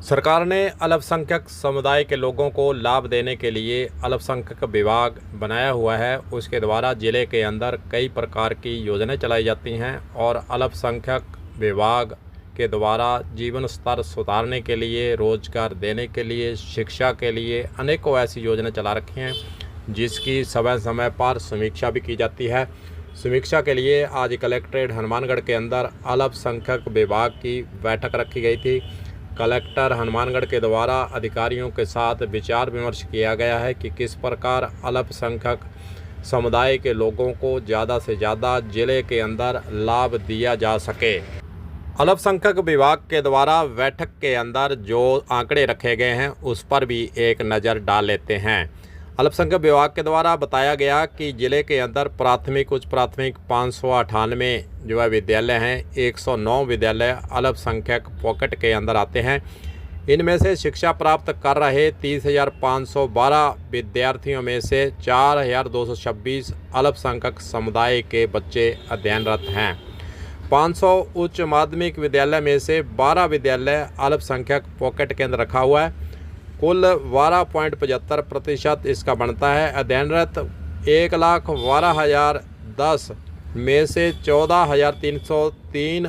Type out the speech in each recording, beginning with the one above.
सरकार ने अल्पसंख्यक समुदाय के लोगों को लाभ देने के लिए अल्पसंख्यक विभाग बनाया हुआ है। उसके द्वारा ज़िले के अंदर कई प्रकार की योजनाएं चलाई जाती हैं और अल्पसंख्यक विभाग के द्वारा जीवन स्तर सुधारने के लिए, रोजगार देने के लिए, शिक्षा के लिए अनेकों ऐसी योजनाएं चला रखी हैं जिसकी समय समय पर समीक्षा भी की जाती है। समीक्षा के लिए आज कलेक्ट्रेट हनुमानगढ़ के अंदर अल्पसंख्यक विभाग की बैठक रखी गई थी। कलेक्टर हनुमानगढ़ के द्वारा अधिकारियों के साथ विचार विमर्श किया गया है कि किस प्रकार अल्पसंख्यक समुदाय के लोगों को ज़्यादा से ज़्यादा ज़िले के अंदर लाभ दिया जा सके। अल्पसंख्यक विभाग के द्वारा बैठक के अंदर जो आंकड़े रखे गए हैं उस पर भी एक नज़र डाल लेते हैं। अल्पसंख्यक विभाग के द्वारा बताया गया कि ज़िले के अंदर प्राथमिक, उच्च प्राथमिक 598 जो है विद्यालय हैं। 109 विद्यालय अल्पसंख्यक पॉकेट के अंदर आते हैं। इनमें से शिक्षा प्राप्त कर रहे 30,512 विद्यार्थियों में से 4,226 अल्पसंख्यक समुदाय के बच्चे अध्ययनरत हैं। 500 उच्च माध्यमिक विद्यालय में से 12 विद्यालय अल्पसंख्यक पॉकेट के अंदर रखा हुआ है। कुल 12.75% इसका बनता है। अध्ययनरत 1,12,010 में से 14,303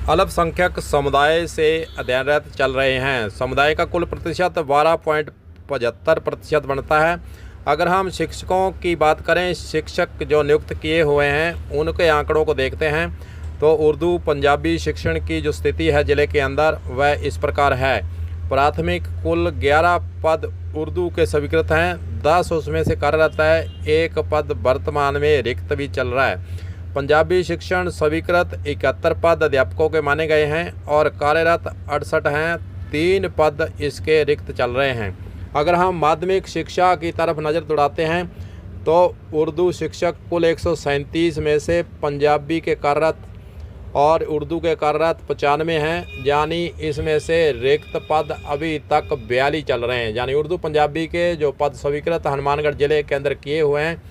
अल्पसंख्यक समुदाय से अध्ययनरत चल रहे हैं। समुदाय का कुल प्रतिशत 12.75% बनता है। अगर हम शिक्षकों की बात करें, शिक्षक जो नियुक्त किए हुए हैं उनके आंकड़ों को देखते हैं तो उर्दू पंजाबी शिक्षण की जो स्थिति है ज़िले के अंदर वह इस प्रकार है। प्राथमिक कुल 11 पद उर्दू के स्वीकृत हैं, 10 उसमें से कार्यरत है, 1 पद वर्तमान में रिक्त भी चल रहा है। पंजाबी शिक्षण स्वीकृत 71 पद अध्यापकों के माने गए हैं और कार्यरत 68 हैं, 3 पद इसके रिक्त चल रहे हैं। अगर हम माध्यमिक शिक्षा की तरफ नज़र दौड़ाते हैं तो उर्दू शिक्षक कुल 137 में से पंजाबी के कार्यरत और उर्दू के कार्यरत 95 हैं, यानी इसमें से रिक्त पद अभी तक 42 चल रहे हैं। यानी उर्दू पंजाबी के जो पद स्वीकृत हनुमानगढ़ ज़िले के अंदर किए हुए हैं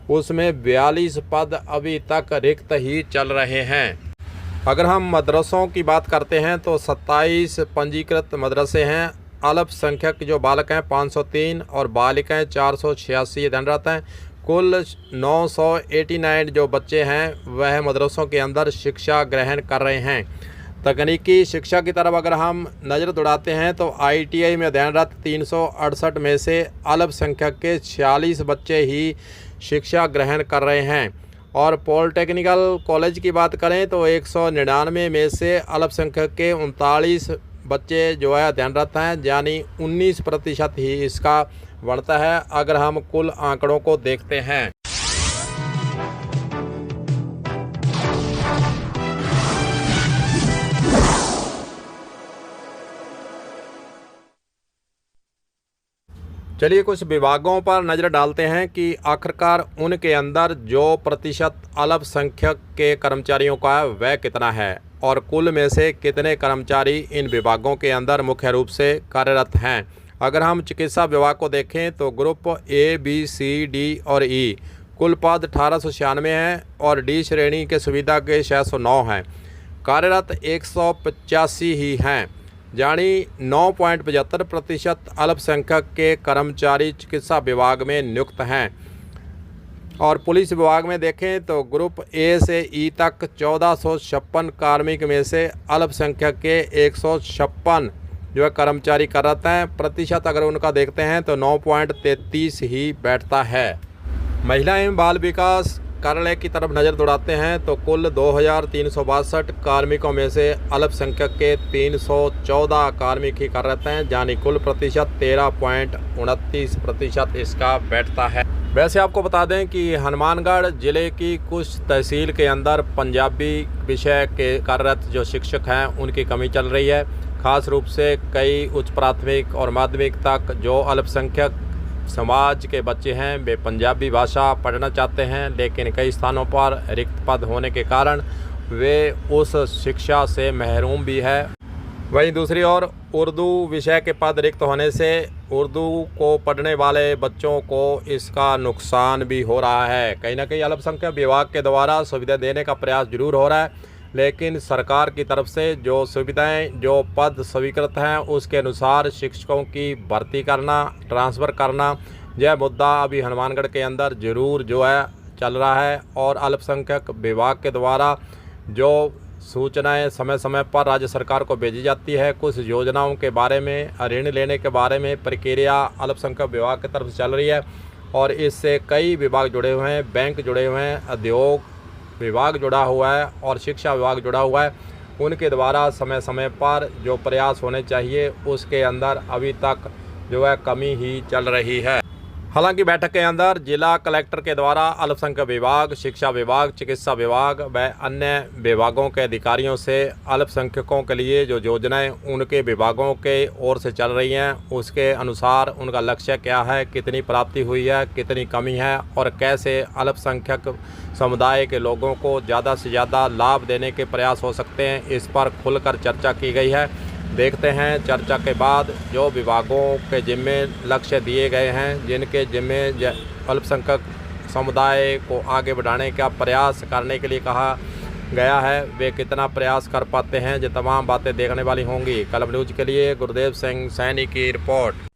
उसमें 42 पद अभी तक रिक्त ही चल रहे हैं। अगर हम मदरसों की बात करते हैं तो 27 पंजीकृत मदरसे हैं। अल्पसंख्यक जो बालक हैं 503 और बालिकाएँ 486 अध्ययनरत हैं। कुल 989 जो बच्चे हैं वह मदरसों के अंदर शिक्षा ग्रहण कर रहे हैं। तकनीकी शिक्षा की तरफ अगर हम नज़र दौड़ाते हैं तो ITI में अध्ययनरत 368 में से अल्पसंख्यक के 46 बच्चे ही शिक्षा ग्रहण कर रहे हैं। और पॉलिटेक्निकल कॉलेज की बात करें तो 199 में से अल्पसंख्यक के 39 बच्चे जो है अध्ययनरत हैं, यानी 19% ही इसका बढ़ता है अगर हम कुल आंकड़ों को देखते हैं। चलिए कुछ विभागों पर नज़र डालते हैं कि आखिरकार उनके अंदर जो प्रतिशत अल्पसंख्यक के कर्मचारियों का है वह कितना है और कुल में से कितने कर्मचारी इन विभागों के अंदर मुख्य रूप से कार्यरत हैं। अगर हम चिकित्सा विभाग को देखें तो group A, B, C, D और E कुल पद 1896 हैं और D श्रेणी के सुविधा के 609 हैं। कार्यरत 185 ही हैं, यानी 9.75% अल्पसंख्यक के कर्मचारी चिकित्सा विभाग में नियुक्त हैं। और पुलिस विभाग में देखें तो ग्रुप A से E तक 1456 कार्मिक में से अल्पसंख्यक के 156 जो है कर्मचारी कार्यरत हैं। प्रतिशत अगर उनका देखते हैं तो 9.33 ही बैठता है। महिला एवं बाल विकास कार्यालय की तरफ नज़र दौड़ाते हैं तो कुल 2362 कार्मिकों में से अल्पसंख्यक के 314 कार्मिक ही कार्यरत हैं, यानी कुल प्रतिशत 13.29% इसका बैठता है। वैसे आपको बता दें कि हनुमानगढ़ ज़िले की कुछ तहसील के अंदर पंजाबी विषय के कार्यरत जो शिक्षक हैं उनकी कमी चल रही है। खास रूप से कई उच्च प्राथमिक और माध्यमिक तक जो अल्पसंख्यक समाज के बच्चे हैं वे पंजाबी भाषा पढ़ना चाहते हैं, लेकिन कई स्थानों पर रिक्त पद होने के कारण वे उस शिक्षा से महरूम भी है। वहीं दूसरी ओर उर्दू विषय के पद रिक्त होने से उर्दू को पढ़ने वाले बच्चों को इसका नुकसान भी हो रहा है। कहीं ना कहीं अल्पसंख्यक विभाग के द्वारा सुविधा देने का प्रयास जरूर हो रहा है, लेकिन सरकार की तरफ से जो सुविधाएं, जो पद स्वीकृत हैं, उसके अनुसार शिक्षकों की भर्ती करना, ट्रांसफ़र करना, यह मुद्दा अभी हनुमानगढ़ के अंदर ज़रूर जो है चल रहा है। और अल्पसंख्यक विभाग के द्वारा जो सूचनाएं समय समय पर राज्य सरकार को भेजी जाती है, कुछ योजनाओं के बारे में, ऋण लेने के बारे में प्रक्रिया अल्पसंख्यक विभाग की तरफ से चल रही है। और इससे कई विभाग जुड़े हुए हैं, बैंक जुड़े हुए हैं, उद्योग विभाग जुड़ा हुआ है और शिक्षा विभाग जुड़ा हुआ है। उनके द्वारा समय समय पर जो प्रयास होने चाहिए उसके अंदर अभी तक जो है कमी ही चल रही है। हालांकि बैठक के अंदर जिला कलेक्टर के द्वारा अल्पसंख्यक विभाग, शिक्षा विभाग, चिकित्सा विभाग व अन्य विभागों के अधिकारियों से अल्पसंख्यकों के लिए जो योजनाएं उनके विभागों के ओर से चल रही हैं, उसके अनुसार उनका लक्ष्य क्या है, कितनी प्राप्ति हुई है, कितनी कमी है और कैसे अल्पसंख्यक समुदाय के लोगों को ज़्यादा से ज़्यादा लाभ देने के प्रयास हो सकते हैं, इस पर खुलकर चर्चा की गई है। देखते हैं चर्चा के बाद जो विभागों के जिम्मे लक्ष्य दिए गए हैं, जिनके जिम्मे अल्पसंख्यक समुदाय को आगे बढ़ाने का प्रयास करने के लिए कहा गया है, वे कितना प्रयास कर पाते हैं। ये तमाम बातें देखने वाली होंगी। कलम न्यूज़ के लिए गुरुदेव सिंह सैनी की रिपोर्ट।